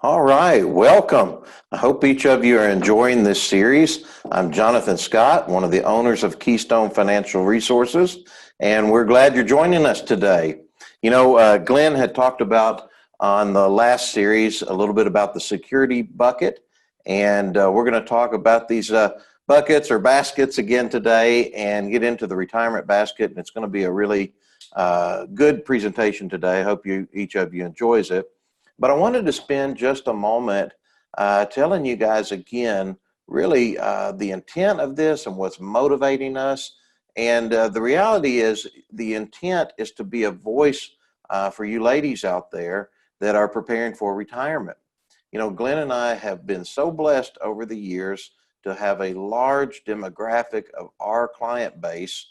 All right, welcome. I hope each of you are enjoying this series. I'm Jonathan Scott, one of the owners of Keystone Financial Resources, and we're glad you're joining us today. Glenn had talked about on the last series a little bit about the security bucket, and we're going to talk about these buckets or baskets again today and get into the retirement basket, and it's going to be a really good presentation today. I hope each of you enjoys it. But I wanted to spend just a moment telling you guys again, really the intent of this and what's motivating us. And the reality is, the intent is to be a voice for you ladies out there that are preparing for retirement. Glenn and I have been so blessed over the years to have a large demographic of our client base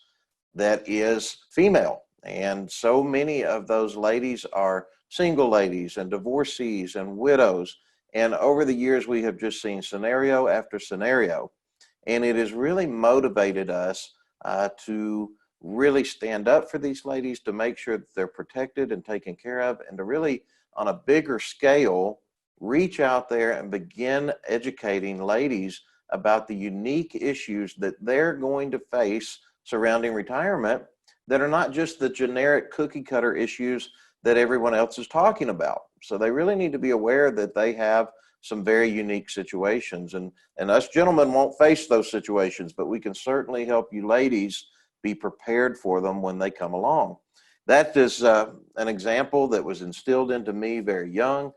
that is female. And so many of those ladies are single ladies and divorcees and widows. And over the years, we have just seen scenario after scenario. And it has really motivated us to really stand up for these ladies, to make sure that they're protected and taken care of, and to really, on a bigger scale, reach out there and begin educating ladies about the unique issues that they're going to face surrounding retirement that are not just the generic cookie cutter issues that everyone else is talking about. So they really need to be aware that they have some very unique situations, and us gentlemen won't face those situations, but we can certainly help you ladies be prepared for them when they come along. That is an example that was instilled into me very young.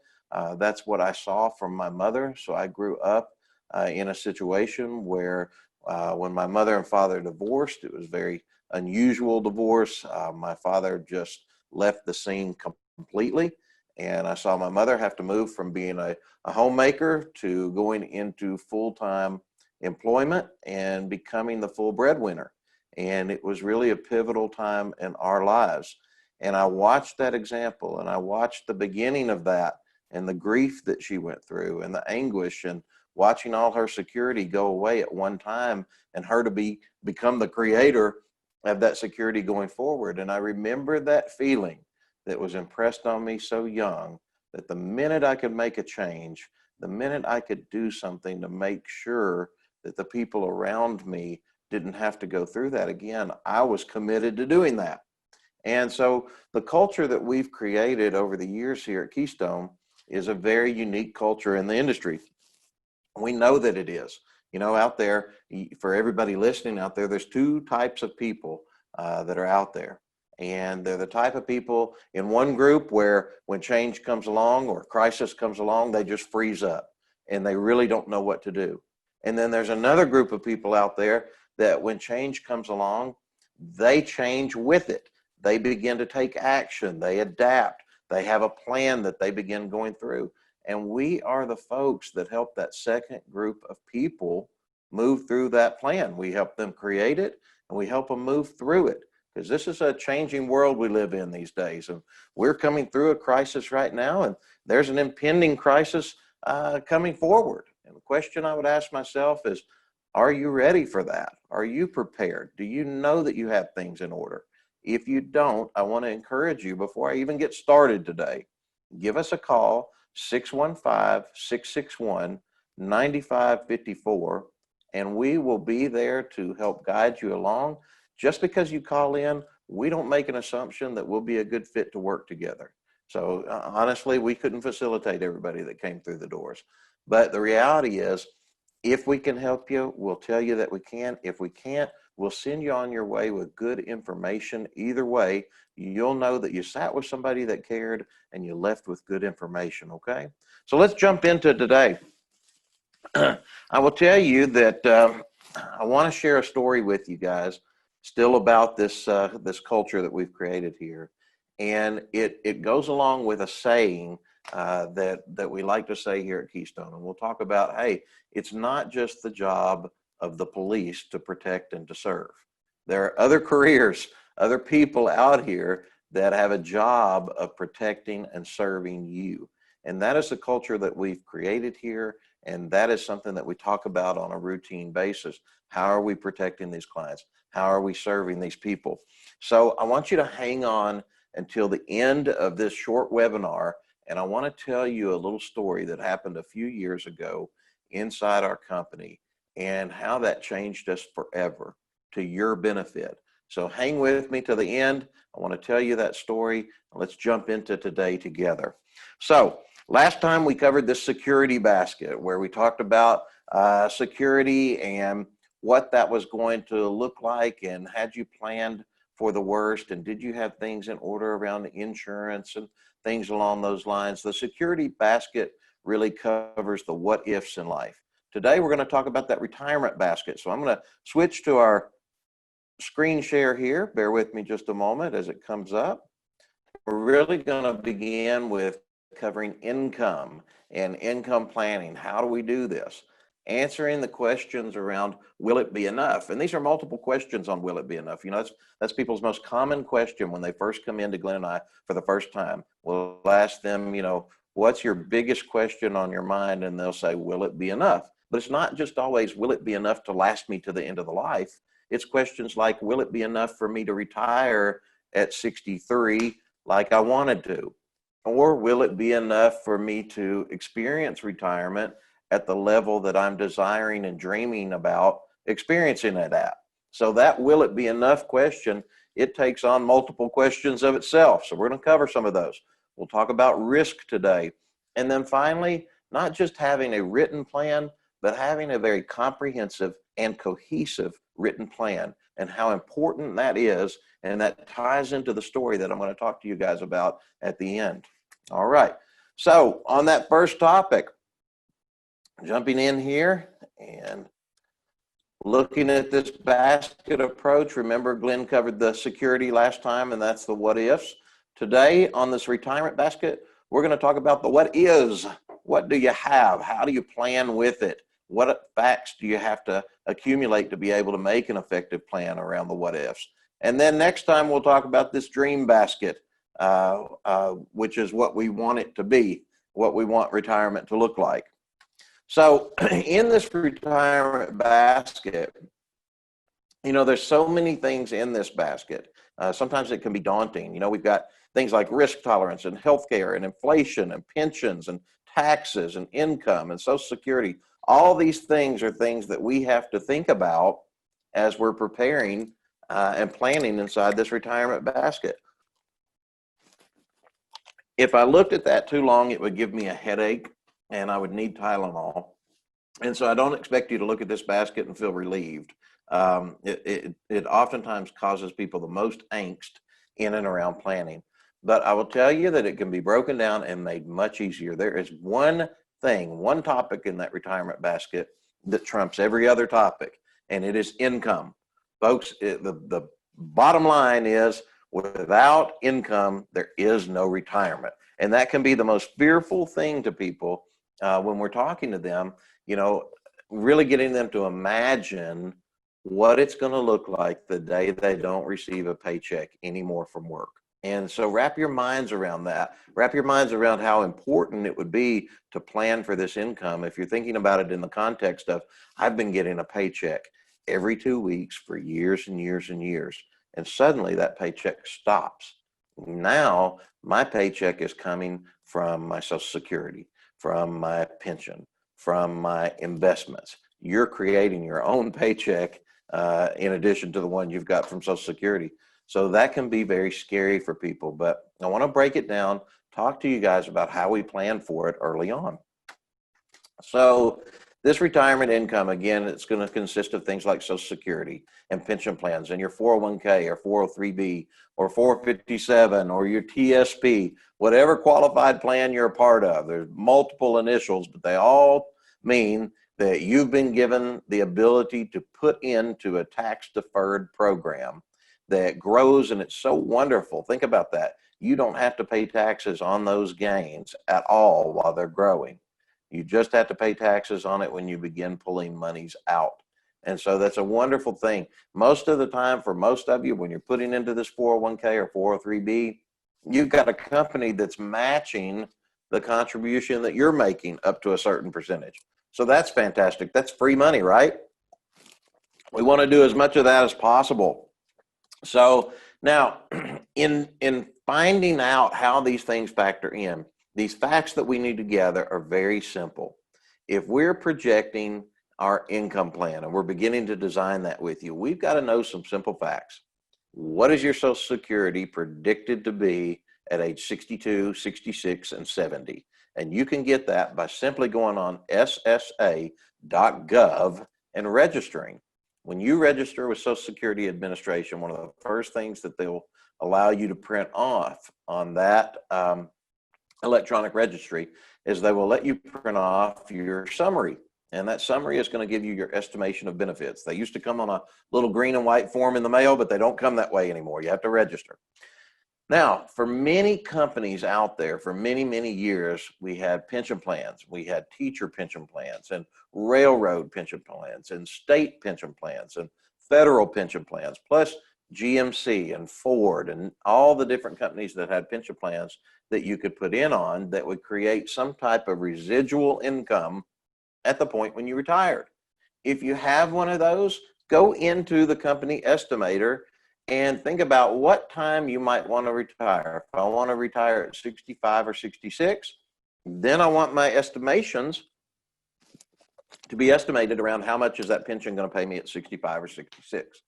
That's what I saw from my mother. So I grew up in a situation where when my mother and father divorced, it was very unusual divorce. My father just left the scene completely, and I saw my mother have to move from being a homemaker to going into full-time employment and becoming the full breadwinner. And it was really a pivotal time in our lives. And I watched that example, and I watched the beginning of that and the grief that she went through and the anguish, and watching all her security go away at one time and her to become the creator of that security going forward. And I remember that feeling that was impressed on me so young, that the minute I could make a change, the minute I could do something to make sure that the people around me didn't have to go through that again, I was committed to doing that. And so the culture that we've created over the years here at Keystone is a very unique culture in the industry. We know that it is. Out there, for everybody listening out there, there's two types of people that are out there. And they're the type of people in one group where when change comes along or crisis comes along, they just freeze up and they really don't know what to do. And then there's another group of people out there that when change comes along, they change with it. They begin to take action, they adapt, they have a plan that they begin going through. And we are the folks that help that second group of people move through that plan. We help them create it, and we help them move through it, because this is a changing world we live in these days. And we're coming through a crisis right now, and there's an impending crisis coming forward. And the question I would ask myself is, are you ready for that? Are you prepared? Do you know that you have things in order? If you don't, I want to encourage you, before I even get started today, give us a call, 615-661-9554, and we will be there to help guide you along. Just because you call in, we don't make an assumption that we'll be a good fit to work together. So honestly, we couldn't facilitate everybody that came through the doors. But the reality is, if we can help you, we'll tell you that we can. If we can't, we'll send you on your way with good information. Either way, you'll know that you sat with somebody that cared and you left with good information, okay? So let's jump into today. I will tell you that I want to share a story with you guys still about this culture that we've created here. And it goes along with a saying that we like to say here at Keystone. And we'll talk about, hey, it's not just the job of the police to protect and to serve. There are other careers, other people out here that have a job of protecting and serving you. And that is the culture that we've created here. And that is something that we talk about on a routine basis. How are we protecting these clients? How are we serving these people? So I want you to hang on until the end of this short webinar, And I want to tell you a little story that happened a few years ago inside our company and how that changed us forever to your benefit. So hang with me to the end. I want to tell you that story. Let's jump into today together. So last time we covered this security basket where we talked about security and what that was going to look like, and had you planned for the worst, and did you have things in order around insurance and things along those lines. The security basket really covers the what ifs in life. Today we're going to talk about that retirement basket. So I'm going to switch to our screen share here. Bear with me just a moment as it comes up. We're really going to begin with covering income and income planning. How do we do this? Answering the questions around will it be enough? And these are multiple questions on will it be enough. You know, that's people's most common question when they first come into Glenn and I for the first time. We'll ask them, you know, what's your biggest question on your mind? And they'll say, will it be enough? But it's not just always, will it be enough to last me to the end of the life? It's questions like, will it be enough for me to retire at 63 like I wanted to? Or will it be enough for me to experience retirement at the level that I'm desiring and dreaming about experiencing it at? So that will it be enough question, it takes on multiple questions of itself. So we're going to cover some of those. We'll talk about risk today. And then finally, not just having a written plan, but having a very comprehensive and cohesive written plan, and how important that is. And that ties into the story that I'm going to talk to you guys about at the end. All right. So on that first topic, jumping in here and looking at this basket approach. Remember, Glenn covered the security last time, and that's the what ifs. Today on this retirement basket, we're going to talk about the what is. What do you have? How do you plan with it? What facts do you have to accumulate to be able to make an effective plan around the what ifs? And then next time we'll talk about this dream basket, which is what we want it to be, what we want retirement to look like. So in this retirement basket, you know, there's so many things in this basket. Sometimes it can be daunting. You know, we've got things like risk tolerance and healthcare and inflation and pensions and taxes and income and Social Security. All these things are things that we have to think about as we're preparing and planning inside this retirement basket. If I looked at that too long, it would give me a headache and I would need Tylenol. And so I don't expect you to look at this basket and feel relieved. It oftentimes causes people the most angst in and around planning. But I will tell you that it can be broken down and made much easier. There is one thing, one topic in that retirement basket that trumps every other topic, and it is income. Folks, the bottom line is, without income, there is no retirement. And that can be the most fearful thing to people when we're talking to them, you know, really getting them to imagine what it's going to look like the day they don't receive a paycheck anymore from work. And so wrap your minds around that. Wrap your minds around how important it would be to plan for this income. If you're thinking about it in the context of, I've been getting a paycheck every 2 weeks for years and years and years, and suddenly that paycheck stops. Now my paycheck is coming from my Social Security, from my pension, from my investments. You're creating your own paycheck in addition to the one you've got from Social Security. So that can be very scary for people, but I want to break it down, talk to you guys about how we plan for it early on. So this retirement income, again, it's going to consist of things like Social Security and pension plans and your 401k or 403b or 457 or your TSP, whatever qualified plan you're a part of. There's multiple initials, but they all mean that you've been given the ability to put into a tax-deferred program that grows, and it's so wonderful. Think about that. You don't have to pay taxes on those gains at all while they're growing. You just have to pay taxes on it when you begin pulling monies out. And so that's a wonderful thing. Most of the time, for most of you, when you're putting into this 401k or 403b, you've got a company that's matching the contribution that you're making up to a certain percentage. So that's fantastic. That's free money, right? We want to do as much of that as possible. So now in finding out how these things factor in, These facts that we need to gather are very simple. If we're projecting our income plan and we're beginning to design that with you, we've got to know some simple facts. What is your Social Security predicted to be at age 62, 66, and 70? And you can get that by simply going on ssa.gov and registering. When you register with Social Security Administration, one of the first things that they'll allow you to print off on that electronic registry is they will let you print off your summary. And that summary is going to give you your estimation of benefits. They used to come on a little green and white form in the mail, but they don't come that way anymore. You have to register. Now, for many companies out there, for many, many years, we had pension plans. We had teacher pension plans and railroad pension plans and state pension plans and federal pension plans, plus GMC and Ford and all the different companies that had pension plans that you could put in on that would create some type of residual income at the point when you retired. If you have one of those, go into the company estimator and think about what time you might want to retire. If I want to retire at 65 or 66, then I want my estimations to be estimated around how much is that pension going to pay me at 65 or 66.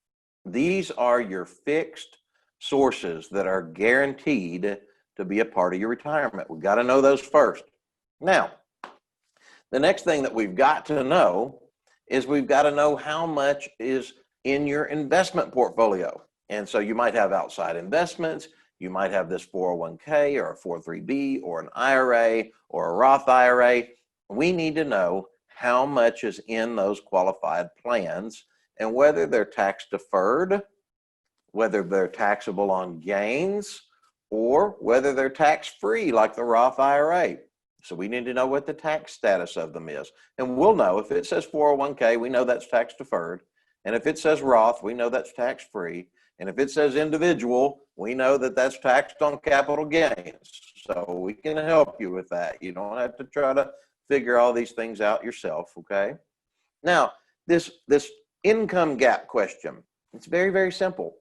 These are your fixed sources that are guaranteed to be a part of your retirement. We've got to know those first. Now, the next thing that we've got to know is we've got to know how much is in your investment portfolio. And so you might have outside investments, you might have this 401k or a 403b or an IRA or a Roth IRA. We need to know how much is in those qualified plans and whether they're tax deferred, whether they're taxable on gains, or whether they're tax free like the Roth IRA. So we need to know what the tax status of them is. And we'll know if it says 401k, we know that's tax deferred. And if it says Roth, we know that's tax free. And if it says individual, we know that that's taxed on capital gains. So we can help you with that. You don't have to try to figure all these things out yourself, okay? Now, this income gap question, it's very, very simple.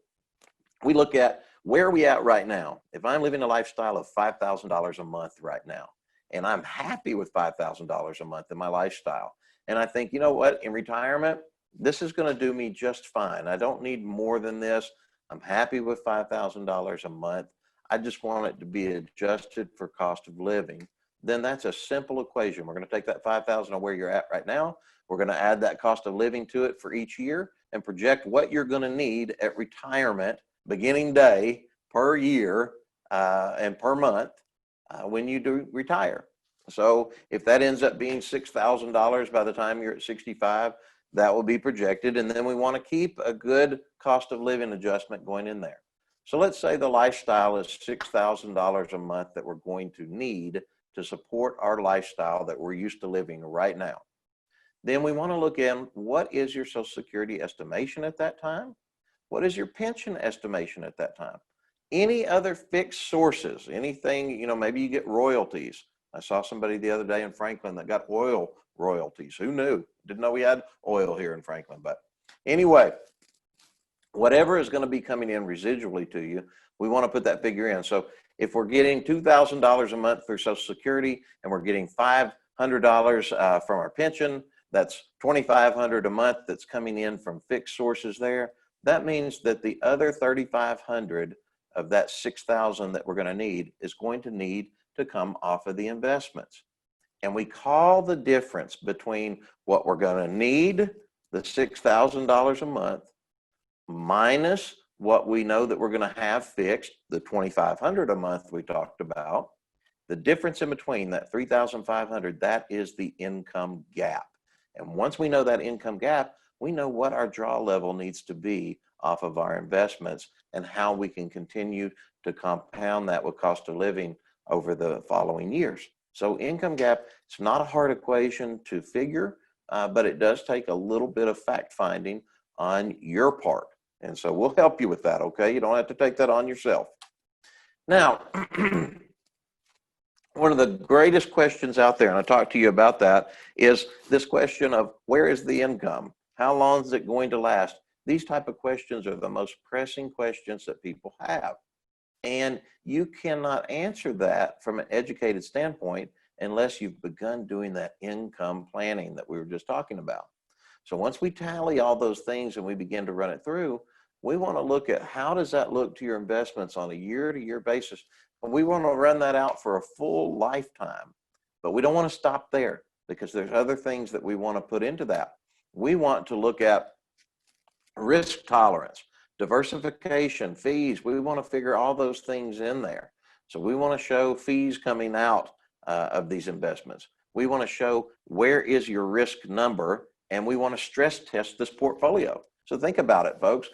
We look at where are we at right now? If I'm living a lifestyle of $5,000 a month right now, and I'm happy with $5,000 a month in my lifestyle, and I think, you know what, in retirement, this is going to do me just fine. I don't need more than this. I'm happy with $5,000 a month. I just want it to be adjusted for cost of living. Then that's a simple equation. We're going to take that $5,000 on where you're at right now. We're going to add that cost of living to it for each year and project what you're going to need at retirement beginning day per year and per month when you do retire. So if that ends up being $6,000 by the time you're at 65, that will be projected. And then we want to keep a good cost of living adjustment going in there. So let's say the lifestyle is $6,000 a month that we're going to need to support our lifestyle that we're used to living right now. Then we want to look at what is your Social Security estimation at that time? What is your pension estimation at that time? Any other fixed sources, anything, you know, maybe you get royalties. I saw somebody the other day in Franklin that got oil royalties. Who knew? Didn't know we had oil here in Franklin. But anyway, whatever is going to be coming in residually to you, we want to put that figure in. So if we're getting $2,000 a month through Social Security and we're getting $500 from our pension, that's $2,500 a month that's coming in from fixed sources there. That means that the other $3,500 of that $6,000 that we're going to need is going to need to come off of the investments. And we call the difference between what we're going to need, the $6,000 a month, minus what we know that we're going to have fixed, the $2,500 a month we talked about. The difference in between that $3,500, that is the income gap. And once we know that income gap, we know what our draw level needs to be off of our investments and how we can continue to compound that with cost of living over the following years. So income gap, it's not a hard equation to figure, but it does take a little bit of fact finding on your part. And so we'll help you with that, okay? You don't have to take that on yourself. Now, one of the greatest questions out there, and I talked to you about that, is this question of where is the income? How long is it going to last? These type of questions are the most pressing questions that people have. And you cannot answer that from an educated standpoint unless you've begun doing that income planning that we were just talking about. So once we tally all those things and we begin to run it through, we want to look at how does that look to your investments on a year-to-year basis. And we want to run that out for a full lifetime. But we don't want to stop there because there's other things that we want to put into that. We want to look at risk tolerance, diversification, fees. We want to figure all those things in there. So we want to show fees coming out of these investments. We want to show where is your risk number, and we want to stress test this portfolio. So think about it, folks.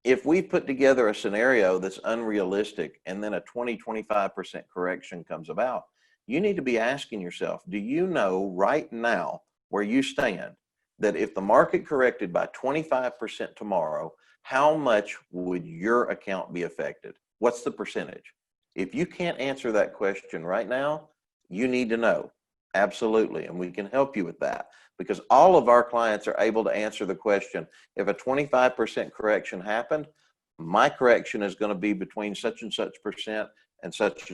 If we put together a scenario that's unrealistic and then a 20-25% correction comes about, you need to be asking yourself, do you know right now where you stand that if the market corrected by 25% tomorrow, how much would your account be affected? What's the percentage? If you can't answer that question right now, you need to know. Absolutely. And we can help you with that because all of our clients are able to answer the question. If a 25% correction happened, my correction is going to be between such and such percent and such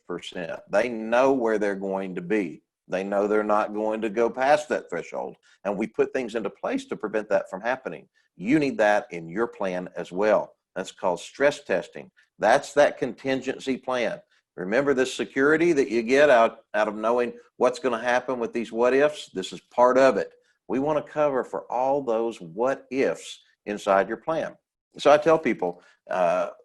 percent. They know where they're going to be. They know they're not going to go past that threshold. And we put things into place to prevent that from happening. You need that in your plan as well. That's called stress testing. That's that contingency plan. Remember this security that you get out of knowing what's going to happen with these what ifs? This is part of it. We want to cover for all those what ifs inside your plan. So I tell people,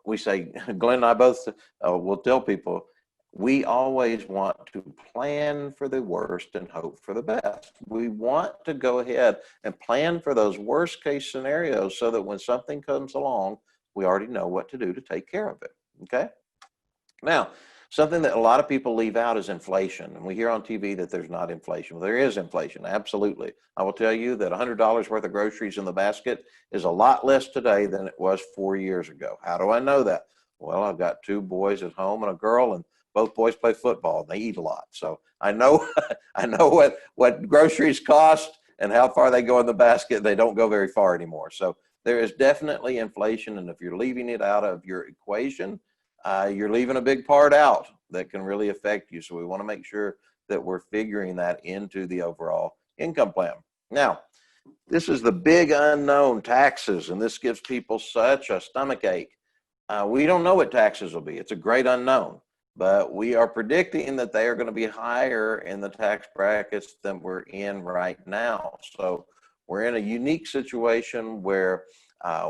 we say, Glenn and I both will tell people, we always want to plan for the worst and hope for the best. We want to go ahead and plan for those worst case scenarios so that when something comes along, we already know what to do to take care of it. Okay. Now, something that a lot of people leave out is inflation. And we hear on TV that there's not inflation. Well, there is inflation, absolutely. I will tell you that $100 worth of groceries in the basket is a lot less today than it was 4 years ago. How do I know that? Well, I've got 2 boys at home and a girl, and both boys play football. They eat a lot. So I know I know what groceries cost and how far they go in the basket. They don't go very far anymore. So there is definitely inflation. And if you're leaving it out of your equation, you're leaving a big part out that can really affect you. So we want to make sure that we're figuring that into the overall income plan. Now, this is the big unknown, taxes, and this gives people such a stomach ache. We don't know what taxes will be. It's a great unknown, but we are predicting that they are going to be higher in the tax brackets than we're in right now. So we're in a unique situation where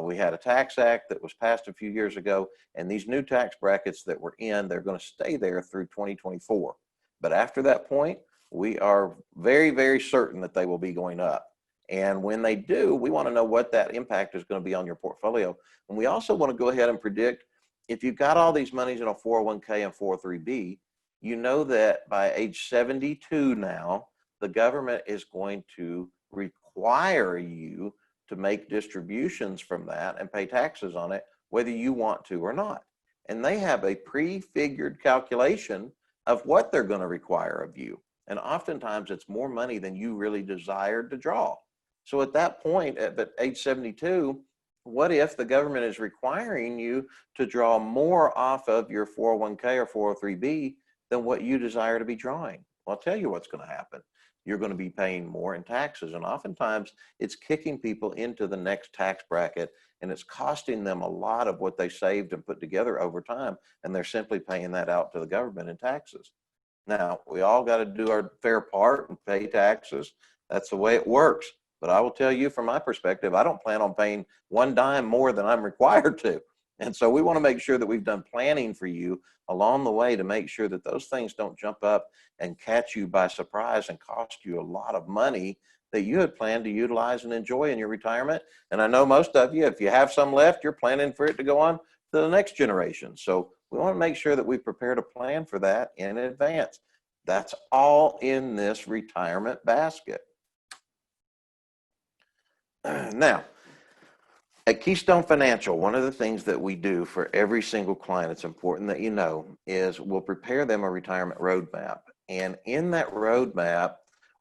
we had a tax act that was passed a few years ago, and these new tax brackets that we're in, they're going to stay there through 2024. But after that point, we are very, very certain that they will be going up. And when they do, we want to know what that impact is going to be on your portfolio. And we also want to go ahead and predict if you've got all these monies in a 401k and 403b, you know that by age 72 now, the government is going to require you to make distributions from that and pay taxes on it, whether you want to or not. And they have a prefigured calculation of what they're going to require of you. And oftentimes it's more money than you really desired to draw. So at that point, at age 72, what if the government is requiring you to draw more off of your 401k or 403b than what you desire to be drawing? Well, I'll tell you what's going to happen. You're going to be paying more in taxes. And oftentimes it's kicking people into the next tax bracket, and it's costing them a lot of what they saved and put together over time. And they're simply paying that out to the government in taxes. Now, we all got to do our fair part and pay taxes. That's the way it works. But I will tell you from my perspective, I don't plan on paying one dime more than I'm required to. And so we want to make sure that we've done planning for you along the way to make sure that those things don't jump up and catch you by surprise and cost you a lot of money that you had planned to utilize and enjoy in your retirement. And I know most of you, if you have some left, you're planning for it to go on to the next generation. So we want to make sure that we prepare to plan for that in advance. That's all in this retirement basket. Now, at Keystone Financial, one of the things that we do for every single client, it's important that you know, is we'll prepare them a retirement roadmap. And in that roadmap,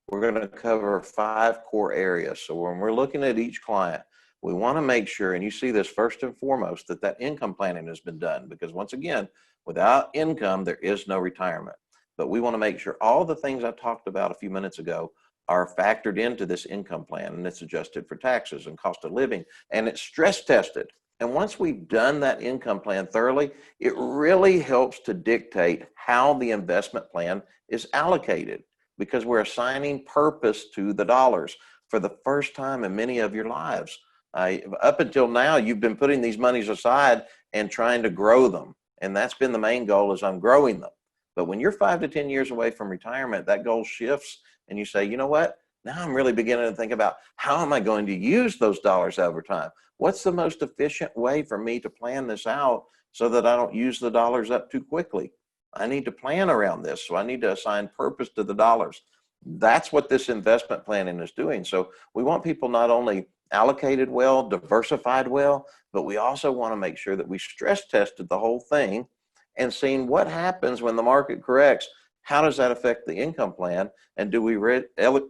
we're going to cover 5 core areas. So when we're looking at each client, we want to make sure, and you see this first and foremost, that income planning has been done. Because once again, Without income, there is no retirement. But we want to make sure all the things I talked about a few minutes ago are factored into this income plan, and it's adjusted for taxes and cost of living, and it's stress tested. And once we've done that income plan thoroughly, it really helps to dictate how the investment plan is allocated, because we're assigning purpose to the dollars for the first time in many of your lives. Up until now, you've been putting these monies aside and trying to grow them. And that's been the main goal, is I'm growing them. But when you're 5 to 10 years away from retirement, that goal shifts and you say, you know what? Now I'm really beginning to think about, how am I going to use those dollars over time? What's the most efficient way for me to plan this out so that I don't use the dollars up too quickly? I need to plan around this. So I need to assign purpose to the dollars. That's what this investment planning is doing. So we want people not only allocated well, diversified well, but we also want to make sure that we stress tested the whole thing and seen what happens when the market corrects. How does that affect the income plan? And do we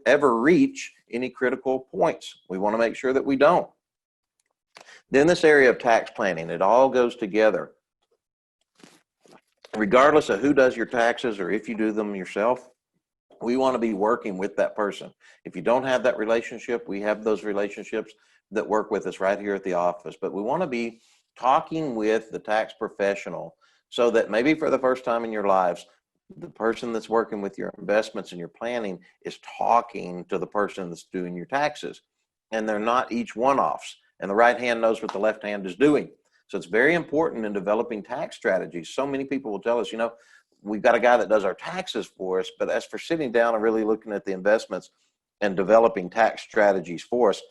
ever reach any critical points? We want to make sure that we don't. Then this area of tax planning, it all goes together. Regardless of who does your taxes or if you do them yourself, we want to be working with that person. If you don't have that relationship, we have those relationships that work with us right here at the office. But we want to be talking with the tax professional so that maybe for the first time in your lives, the person that's working with your investments and your planning is talking to the person that's doing your taxes. And they're not each one-offs. And the right hand knows what the left hand is doing. So it's very important in developing tax strategies. So many people will tell us, we've got a guy that does our taxes for us, but as for sitting down and really looking at the investments and developing tax strategies for us,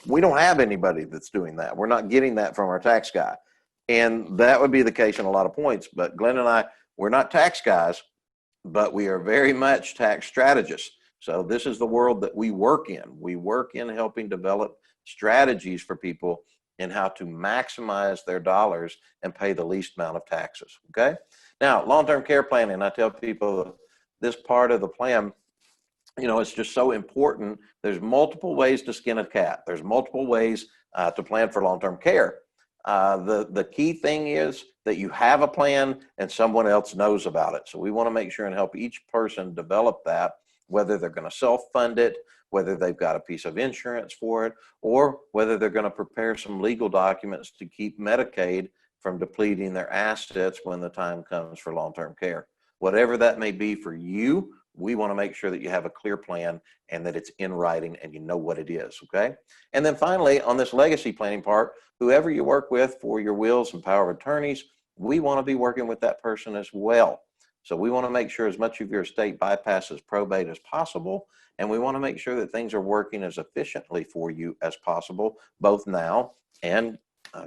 we don't have anybody that's doing that. We're not getting that from our tax guy. And that would be the case in a lot of points. But Glenn and I, we're not tax guys, but we are very much tax strategists. So this is the world that we work in. We work in helping develop strategies for people in how to maximize their dollars and pay the least amount of taxes, okay? Now, long-term care planning, I tell people this part of the plan, it's just so important. There's multiple ways to skin a cat. There's multiple ways to plan for long-term care. The key thing is that you have a plan and someone else knows about it. So we want to make sure and help each person develop that, whether they're going to self-fund it, whether they've got a piece of insurance for it, or whether they're going to prepare some legal documents to keep Medicaid from depleting their assets when the time comes for long-term care. Whatever that may be for you, we want to make sure that you have a clear plan and that it's in writing and you know what it is, okay? And then finally, on this legacy planning part, whoever you work with for your wills and power of attorneys, we want to be working with that person as well. So we want to make sure as much of your estate bypasses probate as possible, and we want to make sure that things are working as efficiently for you as possible, both now and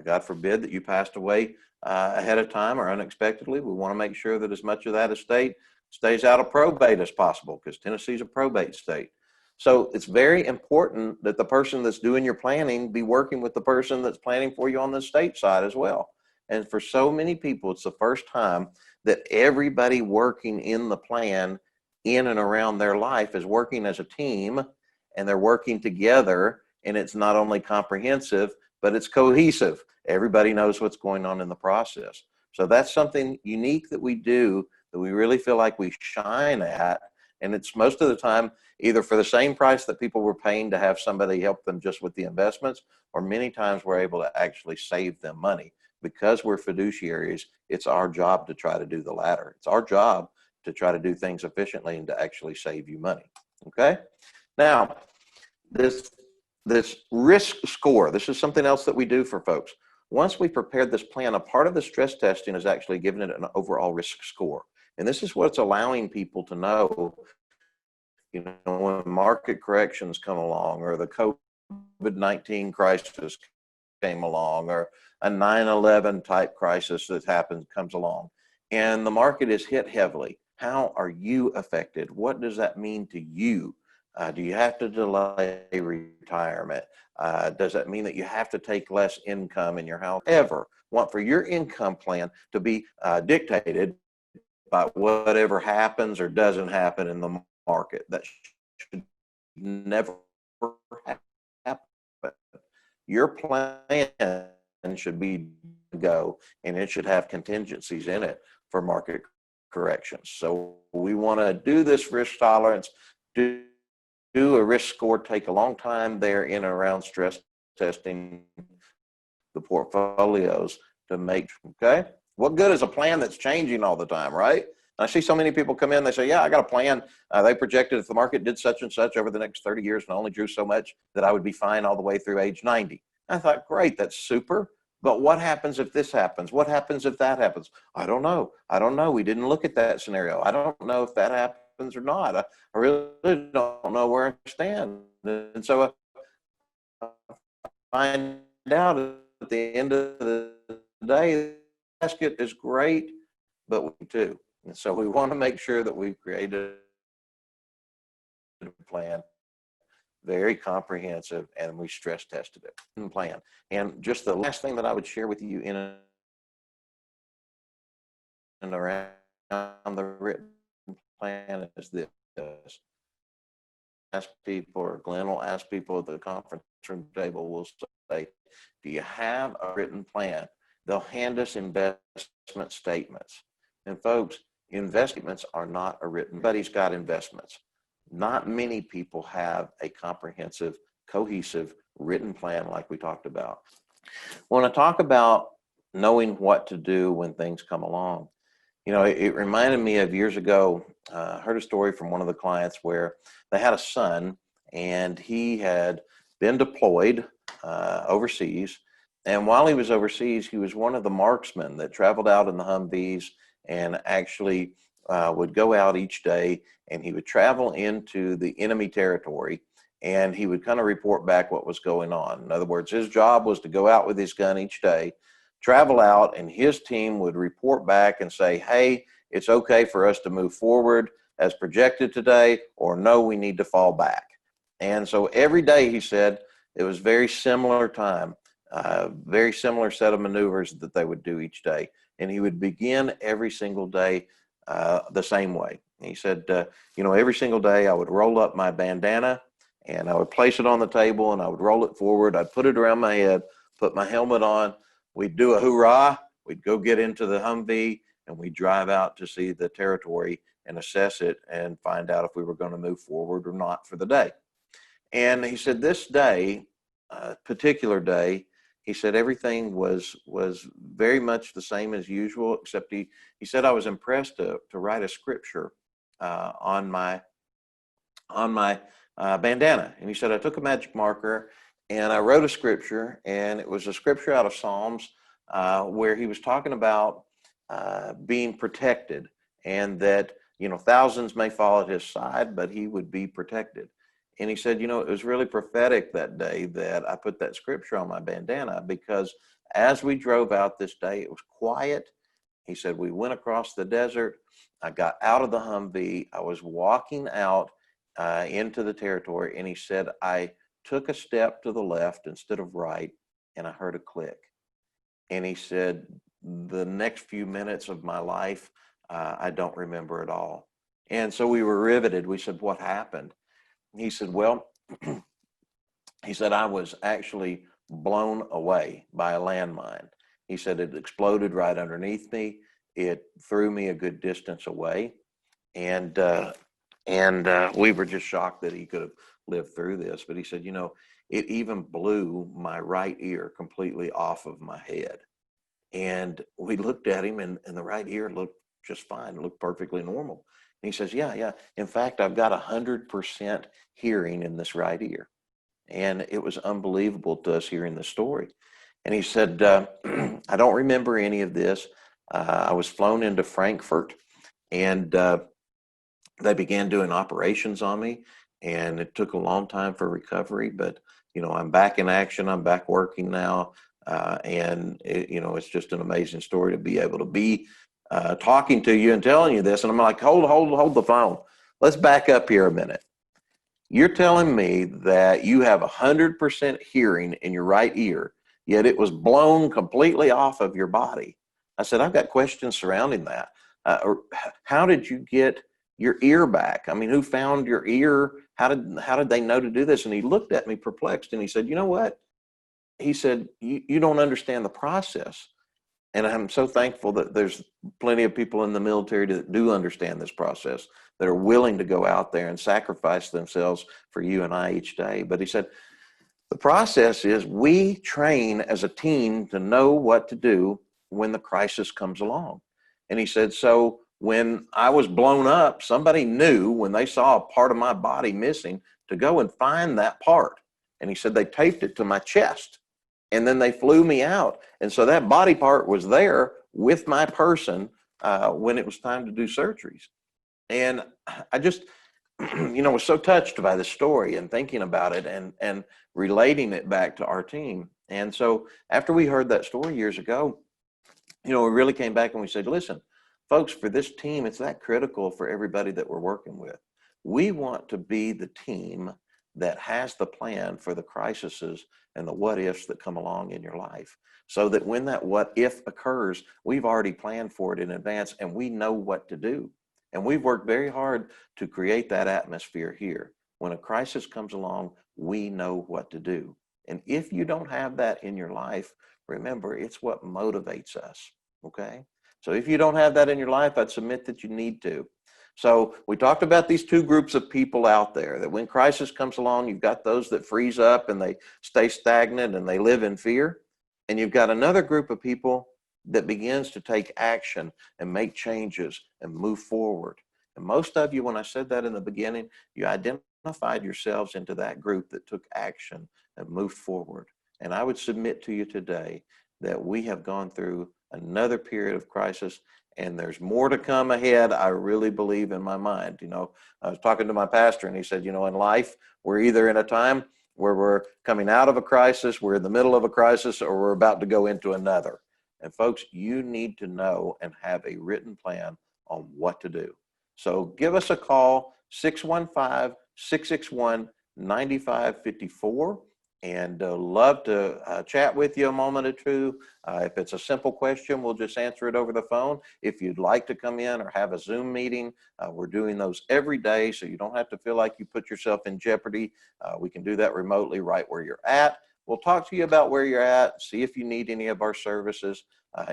God forbid that you passed away ahead of time or unexpectedly. We want to make sure that as much of that estate stays out of probate as possible, because Tennessee's a probate state. So it's very important that the person that's doing your planning be working with the person that's planning for you on the estate side as well. And for so many people, it's the first time that everybody working in the plan in and around their life is working as a team, and they're working together, and it's not only comprehensive, but it's cohesive. Everybody knows what's going on in the process. So that's something unique that we do that we really feel like we shine at. And it's most of the time either for the same price that people were paying to have somebody help them just with the investments, or many times we're able to actually save them money. Because we're fiduciaries, it's our job to try to do the latter. It's our job to try to do things efficiently and to actually save you money, okay? Now, this risk score, this is something else that we do for folks. Once we prepared this plan, a part of the stress testing is actually giving it an overall risk score. And this is what's allowing people to know, when market corrections come along, or the COVID-19 crisis came along, or a 9/11 type crisis that comes along, and the market is hit heavily. How are you affected? What does that mean to you? Do you have to delay retirement? Does that mean that you have to take less income in your house? Ever want for your income plan to be dictated by whatever happens or doesn't happen in the market? That should never happen. Your plan should be go, and it should have contingencies in it for market corrections. So we want to do this risk tolerance, do a risk score, take a long time there in and around stress testing the portfolios to make, okay? What good is a plan that's changing all the time, right? I see so many people come in, they say, yeah, I got a plan. They projected if the market did such and such over the next 30 years and only drew so much that I would be fine all the way through age 90. I thought, great, that's super. But what happens if this happens? What happens if that happens? I don't know. I don't know. We didn't look at that scenario. I don't know if that happens or not. I really don't know where I stand. And so I find out at the end of the day, the basket is great, but we too. And so we want to make sure that we've created a plan, very comprehensive, and we stress tested it. Plan. And just the last thing that I would share with you in and around the written plan is this. Ask people, or Glenn will ask people at the conference room table, will say, do you have a written plan? They'll hand us investment statements. And folks, investments are not a written, everybody's got investments. Not many people have a comprehensive, cohesive written plan like we talked about. When I talk about knowing what to do when things come along, you know, it reminded me of years ago. I heard a story from one of the clients where they had a son and he had been deployed overseas. And while he was overseas, he was one of the marksmen that traveled out in the Humvees and actually would go out each day, and he would travel into the enemy territory, and he would kind of report back what was going on. In other words, his job was to go out with his gun each day, travel out, and his team would report back and say, hey, it's okay for us to move forward as projected today, or no, we need to fall back. And so every day, he said, it was very similar time, very similar set of maneuvers that they would do each day. And he would begin every single day the same way. He said, you know, every single day I would roll up my bandana and I would place it on the table and I would roll it forward. I'd put it around my head, put my helmet on. We'd do a hoorah. We'd go get into the Humvee and we'd drive out to see the territory and assess it and find out if we were going to move forward or not for the day. And he said this day, particular day, he said everything was very much the same as usual, except he said I was impressed to write a scripture on my bandana. And he said I took a magic marker and I wrote a scripture, and it was a scripture out of Psalms where he was talking about being protected, and that, you know, thousands may fall at his side, but he would be protected. And he said, you know, it was really prophetic that day that I put that scripture on my bandana, because as we drove out this day, it was quiet. He said, we went across the desert. I got out of the Humvee. I was walking out into the territory. And he said, I took a step to the left instead of right, and I heard a click. And he said, the next few minutes of my life, I don't remember at all. And so we were riveted. We said, what happened? He said, well, he said, I was actually blown away by a landmine. He said it exploded right underneath me. It threw me a good distance away. And we were just shocked that he could have lived through this. But he said, you know, it even blew my right ear completely off of my head. And we looked at him, and the right ear looked just fine. It looked perfectly normal. And he says, yeah. In fact, I've got 100% hearing in this right ear. And it was unbelievable to us hearing the story. And he said, I don't remember any of this. I was flown into Frankfurt, and they began doing operations on me, and it took a long time for recovery. But, you know, I'm back in action. I'm back working now. And it, you know, it's just an amazing story to be able to be talking to you and telling you this. And I'm like, hold the phone. Let's back up here a minute. You're telling me that you have 100% hearing in your right ear, yet it was blown completely off of your body. I said, I've got questions surrounding that. How did you get your ear back? I mean, who found your ear? How did they know to do this? And he looked at me perplexed, and he said, you know what? He said, you don't understand the process. And I'm so thankful that there's plenty of people in the military that do understand this process, that are willing to go out there and sacrifice themselves for you and I each day. But he said, the process is we train as a team to know what to do when the crisis comes along. And he said, so when I was blown up, somebody knew when they saw a part of my body missing to go and find that part. And he said, they taped it to my chest and then they flew me out. And so that body part was there with my person when it was time to do surgeries. And I just, was so touched by the story and thinking about it and relating it back to our team. And so after we heard that story years ago, we really came back and we said, listen, folks, for this team, it's that critical for everybody that we're working with. We want to be the team that has the plan for the crises and the what ifs that come along in your life, so that when that what if occurs, we've already planned for it in advance and we know what to do. And we've worked very hard to create that atmosphere here. When a crisis comes along, we know what to do. And if you don't have that in your life, remember, it's what motivates us, okay? So if you don't have that in your life, I'd submit that you need to. So we talked about these two groups of people out there, that when crisis comes along, you've got those that freeze up and they stay stagnant and they live in fear. And you've got another group of people that begins to take action and make changes and move forward. And most of you, when I said that in the beginning, you identified yourselves into that group that took action and moved forward. And I would submit to you today that we have gone through another period of crisis and there's more to come ahead. I really believe in my mind. I was talking to my pastor and he said, in life, we're either in a time where we're coming out of a crisis, we're in the middle of a crisis, or we're about to go into another. And folks, you need to know and have a written plan on what to do. So give us a call, 615-661-9554. And love to chat with you a moment or two. If it's a simple question, we'll just answer it over the phone. If you'd like to come in or have a Zoom meeting, we're doing those every day, so you don't have to feel like you put yourself in jeopardy. We can do that remotely right where you're at. We'll talk to you about where you're at, see if you need any of our services.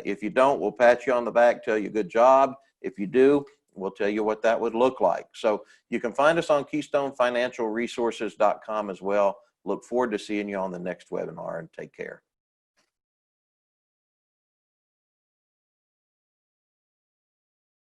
If you don't, we'll pat you on the back, tell you good job. If you do, we'll tell you what that would look like. So you can find us on KeystoneFinancialResources.com as well. Look forward to seeing you on the next webinar, and take care.